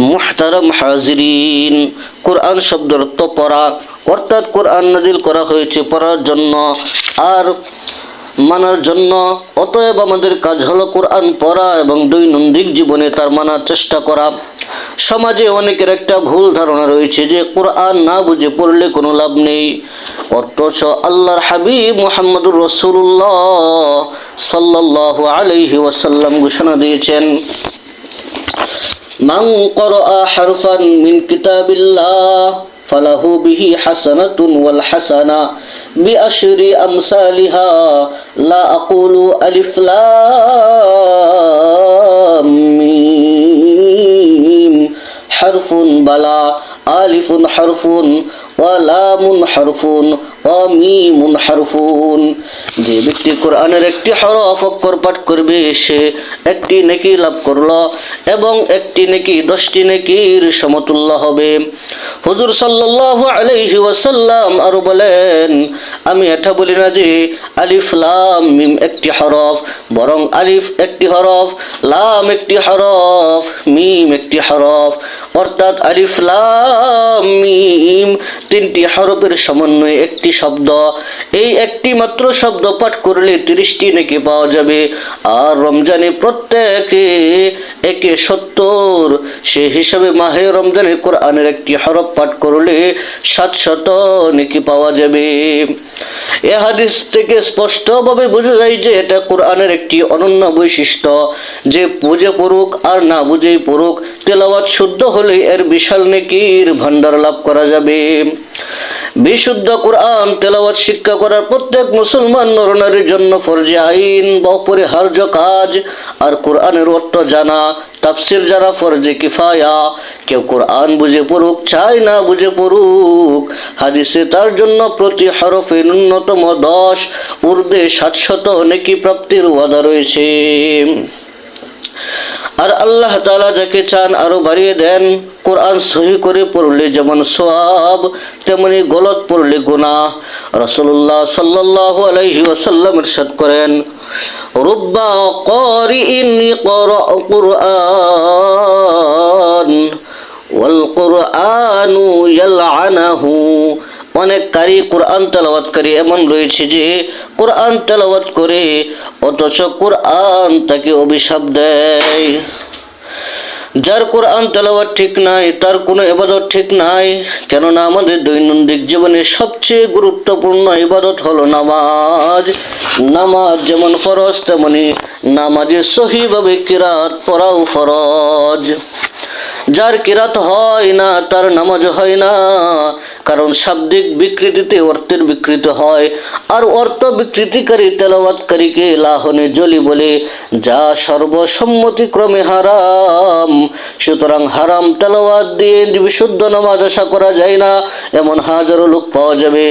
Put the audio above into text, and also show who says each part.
Speaker 1: মুহতারাম হাজিরিন, কোরআন শব্দের অর্থ পড়া, অর্থাৎ কোরআন নাজিল করা হয়েছে পড়ার জন্য আর মানার জন্য। অতএব আমাদের কাজ হলো কোরআন পড়া এবং দৈনন্দিন জীবনে তার মানার চেষ্টা করা। সমাজে অনেকের একটা ভুল ধারণা রয়েছে যে কোরআন না বুঝে পড়লে কোনো লাভ নেই, অথচ আল্লাহর হাবিব মুহাম্মদুর রাসূলুল্লাহ সাল্লাল্লাহু আলাইহি ওয়াসাল্লাম ঘোষণা দিয়েছেন, মান ক্বারাআ হারফান মিন কিতাবিল্লাহ ফালাহু বিহি হাসানাতুন ওয়াল হাসানা বিআশরি আমসালিহা লা আকুলু আলিফ লাম মিম হারফুন বালা আলিফুন হারফুন ওয়া লামুন হারফুন ওয়া মিমুন হারফুন। যে ব্যক্তি কোরআনের একটি হরফ অক্ষর পাঠ করবে সে একটি নেকি লাভ করলো এবং একটি নেকি 10টি নেকির সমতুল্য হবে। হুজুর সাল্লাল্লাহু আলাইহি ওয়াসাল্লাম আরো বলেন, আমি এটা বলি না যে আলিফ লাম মিম একটি হরফ, বরং আলিফ একটি হরফ, লাম একটি হরফ, মিম একটি হরফ, অর্থাৎ আলিফ লাম মিম 3টি হরফের সমন্বয়ে একটি শব্দ। এই একটি মাত্র শব্দ পাঠ করলে 30টি নেকি পাওয়া যাবে। আর রমজানে প্রত্যেকে 170, সে হিসাবে মাহে রমজানে কোরআনের একটি হরফ পাঠ করলে 700 নেকি পাওয়া যাবে। এ হাদিস থেকে স্পষ্টভাবে বোঝা যায় যে এটা কোরআনের একটি অনন্য বৈশিষ্ট্য, যে বুঝে পড়ুক আর না বুঝেই পড়ুক, তেলাওয়াত শুদ্ধ হলে এর বিশাল নেকির ভান্ডার লাভ করা যাবে। বিশুদ্ধ কোরআন তেলাওয়াত শিক্ষা করার প্রত্যেক মুসলমান নরনারীর জন্য ফরজে আইন বা অপরিহার্য কাজ। আর কোরআনের অর্থ জানা, তাফসির জানা ফরজে কিফায়া। কেউ কোরআন বুঝে পড়ুক চাই না বুঝে পড়ুক, হাদিসে তার জন্য প্রতি হরফে ন্যূনতম 10 ঊর্ধ্বে 700 নেকি প্রাপ্তির ওয়াদা রয়েছে। আর আল্লাহ তাআলা যাকে চান আরো বাড়িয়ে দেন। কোরআন সহি করে পড়লে যেমন সওয়াব, তেমনি গলত পড়লে গুনাহ। রাসূলুল্লাহ সাল্লাল্লাহু আলাইহি ওয়াসাল্লাম ইরশাদ করেন, রুব্বা ক্বারিইন ইয়াকরাউ কুরআন ওয়াল কুরআনু ইয়ালআনুহু। অনেক কারি কোরআন তেলাওয়াতকারী এমন রয়েছে যে কোরআন তেলাওয়াত করে অথচ কোরআন তাকে অভিশাপ দেয়। যার কোরআন তেলাওয়াত ঠিক নাই তার কোনো ইবাদত ঠিক নাই। কেননা আমাদের দৈনন্দিন জীবনে সবচেয়ে গুরুত্বপূর্ণ ইবাদত হলো নামাজ। নামাজ যেমন ফরজ তেমনি নামাজে সহিভাবে কিরাত পড়াও ফরজ। যার কিরাত হয় না তার নামাজ হয় না, কারণ শাব্দিক বিকৃতিতে অর্থের বিকৃতি হয়। আর অর্থ বিকৃতিকারী তেলাওয়াতকারীকে লাহনে জলি বলে, যা সর্বসম্মতিক্রমে হারাম। সুতরাং হারাম তেলাওয়াত দিয়ে বিশুদ্ধ নামাজ আশা করা যায় না, এমন হাজারো লোক পাওয়া যাবে।